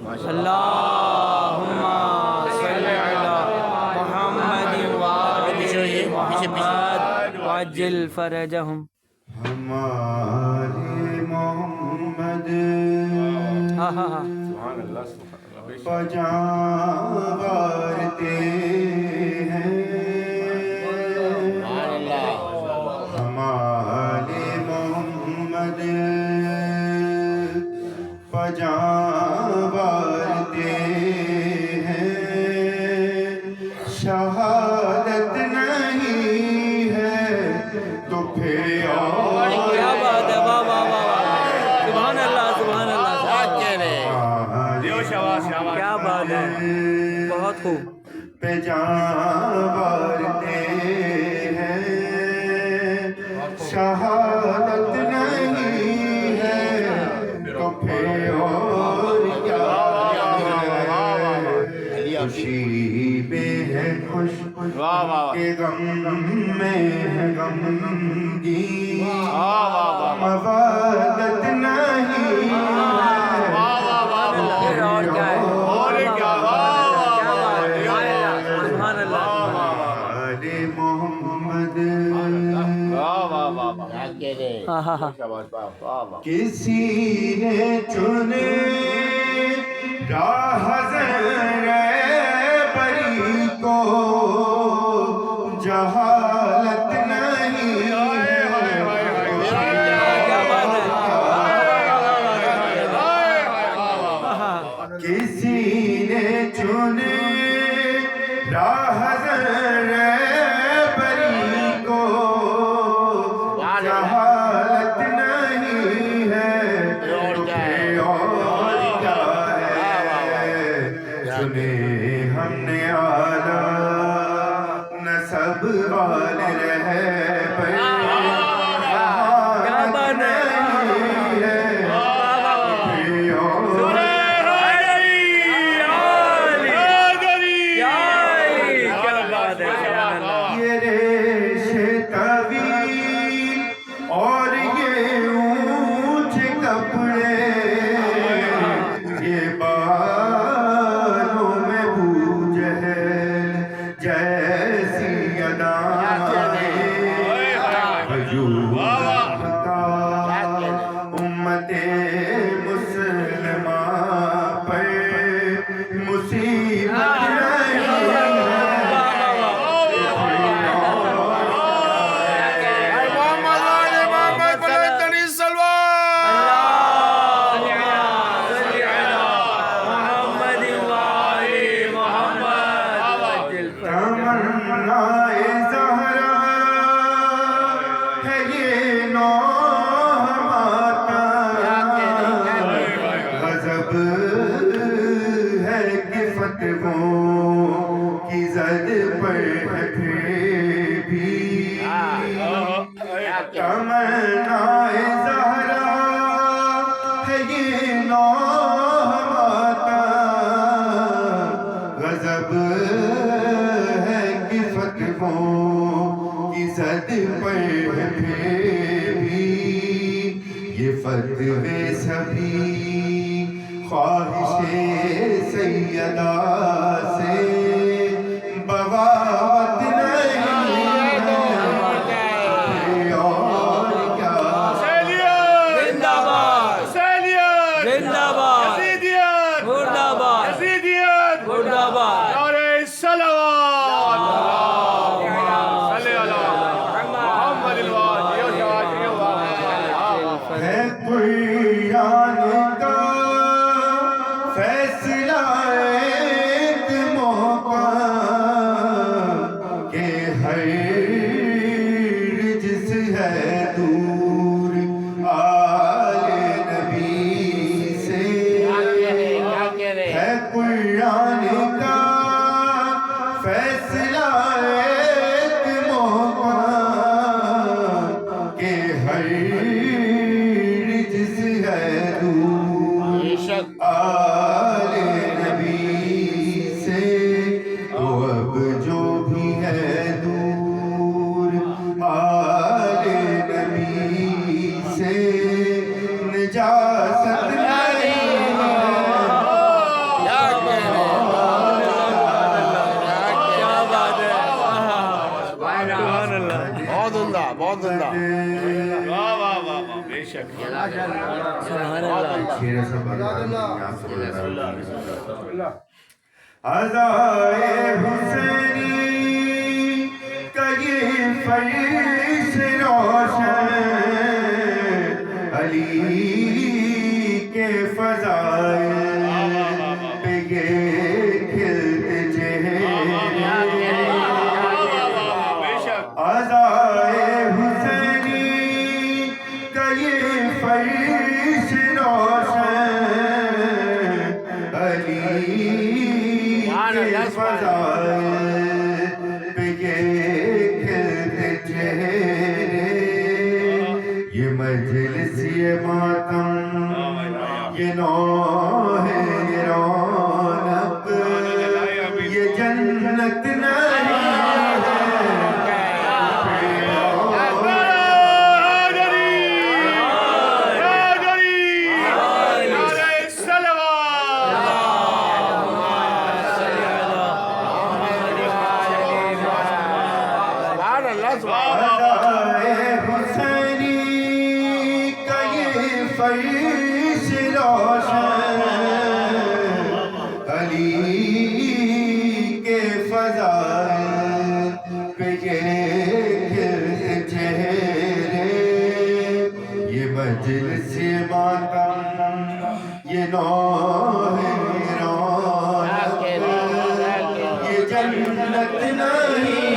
اللہم صلی علی محمد وعجل فرجہم. ہمارے محمد پجاورتے ہیں. ہمارے محمد پجاورتے ہیں. شہادت نہیں ہے تو پھر اور کیا بات ہے، واہ واہ واہ واہ، سبحان اللہ سبحان اللہ، کیا بات ہے، بہت خوب. پہ جاورتے ہیں. شہادت نہیں ہے تو پھر اور کیا ہے. خوشی میں ہے خوش کہ غم میں ہے غمگین. مودت نہیں پھر اور کیا ہے، سبحان اللہ. آلِ محمد. ہاں ہاں ہاں، کسی نے چنے راہ بری کو جہالت نہیں. کیا بات ہے، کسی نے چنے راہ بری کو جہالت نہیں ہے تو پھر اور کیا ہے. چنے ہم نے اعلیٰ نسب والے رہبر. کیا بات ہے، یہ ریش طویل اور یہ اونچے کپڑے. یہ بالوں میں بوجہل جیسی ادائیں. وجود کا امت مسلمہ پر مصیبت تمنائے زہرا ہے یہ نوح ماتم. غضب ہے کہ فتووں کی زد پر ہے پھر بھی. تمنائے زہرا ہے یہ نوح ماتم. غضب فتووں کی زد پر ہے پھر بھی. یہ فتوے سبھی خواہش سیدہ سے بغاوت نہیں ہے اور کیا. زندہ باد، زندہ باد، مردہ باد، مردہ باد. ہے قرآن کا فیصلہ ایک محکم کہ ہر رجس ہے دور آل نبی سے. ہے قرآن کا فیصلہ ایک محکم کہ ہر رجس ہے دور آل نبی سے. تو اب جو بھی ہے دور آل نبی سے نجاست نہیں ہے سبحان اللہ شیر سب عزائے حسینی کا یہ فرش روشن علی کے فضائل پہ یہ کھلتے چہرے عزائے حسینی کا یہ فرش روشن علی کے فضائل پہ یہ کھلتے چہرے یہ مجلس یہ ماتم یہ نوح یہ رونق یہ جنت نہیں عزائے حسینی کا یہ فرش روشن علی کے فضائل پہ یہ کھلتے چہرے یہ مجلس ماتم یہ نوح رونق یہ جنت نہیں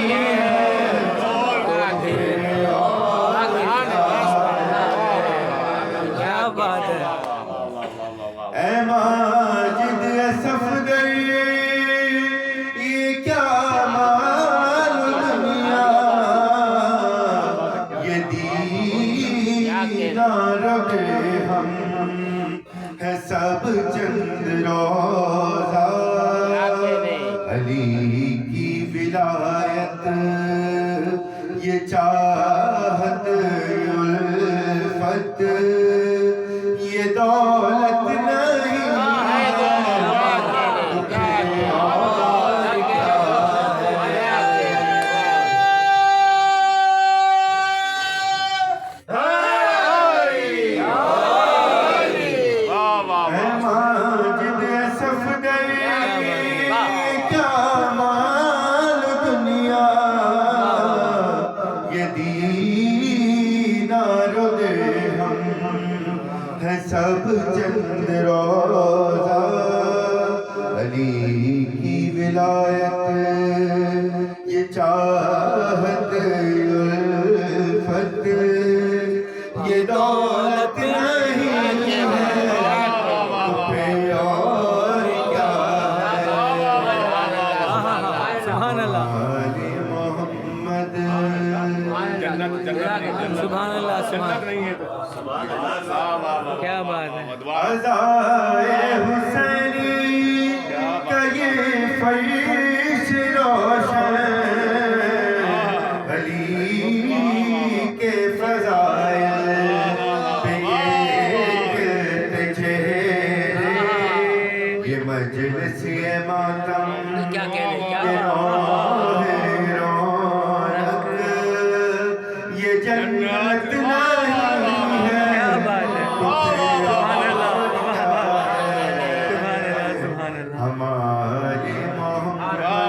اے ماجد صفدر یہ کیا مال دنیا یہ دینار ہم ہے سب چند روزہ علی کی ولایت یہ چاہت الفت یہ دولت نہیں ماجد صفدر کیا مال دنیا یہ دینار درہم ہے سب چند روزہ علی کی ولایت یہ چاہت الفت یہ دولت نہیں ہے اور کیا سبحان اللہ آل محمد سبحان اللہ کیا بات ہے عزائے حسینی کا یہ فرش روشن علی کے فضائل پہ یہ کھلتے چہرے یہ مجلس یہ ماتم کیا کہہ رہے یہ نوح رونق یہ جنت نہیں ہے کیا بات ہے سبحان اللہ سبحان اللہ ہمارے محمد